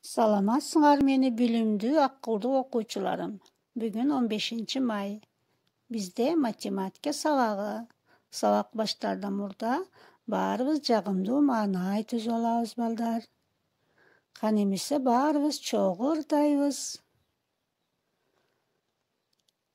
Саламатсыңар мени билимдүү, акылдуу окуучуларым. Бүгүн 15 май. Бизде математика сабагы. Сабак баштаардан мурда баарыбыз жагымдуу маанай түзүп алабыз балдар. Кан эмесе баарыбыз чогуу ырдайбыз.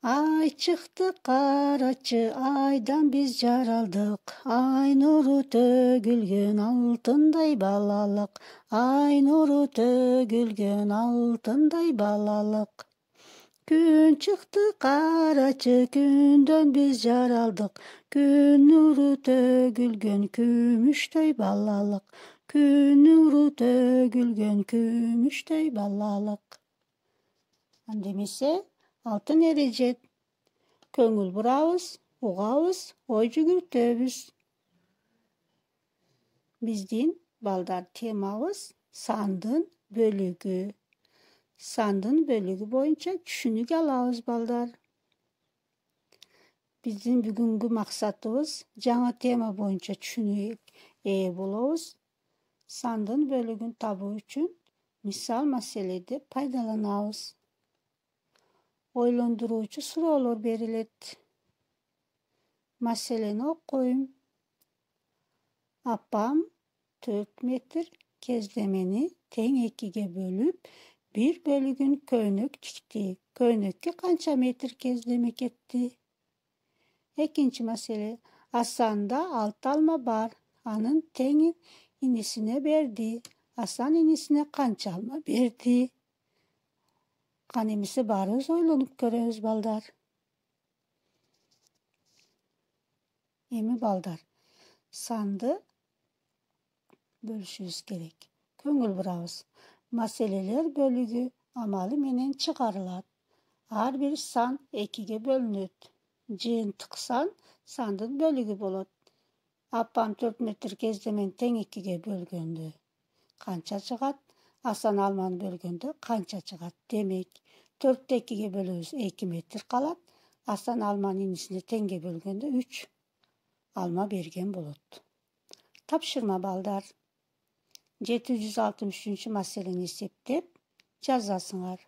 Ай чыкты карачы, айдан биз жаралдык. Ай нуру төгүлгөн алтындай балалык. Ай нуру төгүлгөн алтындай балалык. Күн чыкты карачы, күндөн биз жаралдык. Күн нуру төгүлгөн күмүштөй балалык. Күн нуру төгүлгөн күмүштөй балалык. Андемесе алтын эрежет. Көңүл бурабыз, угабыз, ой жүгүртөбүз. Биздин балдар темабыз сандын бөлүгү. Сандын бөлүгү боюнча түшүнүк алабыз балдар. Биздин бүгүнкү максатыбыз жаңы тема боюнча түшүнүк ээ болобуз. Сандын бөлүгүн табуу үчүн мисал маселеде пайдаланабыз. Ойлондуруучу суроолор берилет. Маселени окуйм. Апам 4 метр кездемени тең 2-ге бөлүп, бир бөлүгүн көйнөк тикти. Көйнөккө канча метр кездеме кетти? Экинчи маселе. Асанда 6 алма бар. Анын тең инисине берди. Асан инисине канча алма берди? Кан эмесе баарыбыз ойлонуп көрөбүз балдар. Эми балдар, санды бөлүшүбүз керек. Көңүл бурабыз. Маселелер бөлүгү амалы менен чыгарылат. Ар бир сан 2-ге бөлүнөт. Жыйынтык сан сандын бөлүгү болот. Апам 4 метр кездемени тең 2-ге бөлгөндө канча чыгат? Асан алманы бөлгөндө канча чыгат? Демек, 4-тө 2-ге бөлөбүз, 2 метр калат. Асан алманы инисине теңге бөлгөндө 3 алма берген болот. Тапшырма балдар. 763 маселени эсептеп жазасыңар.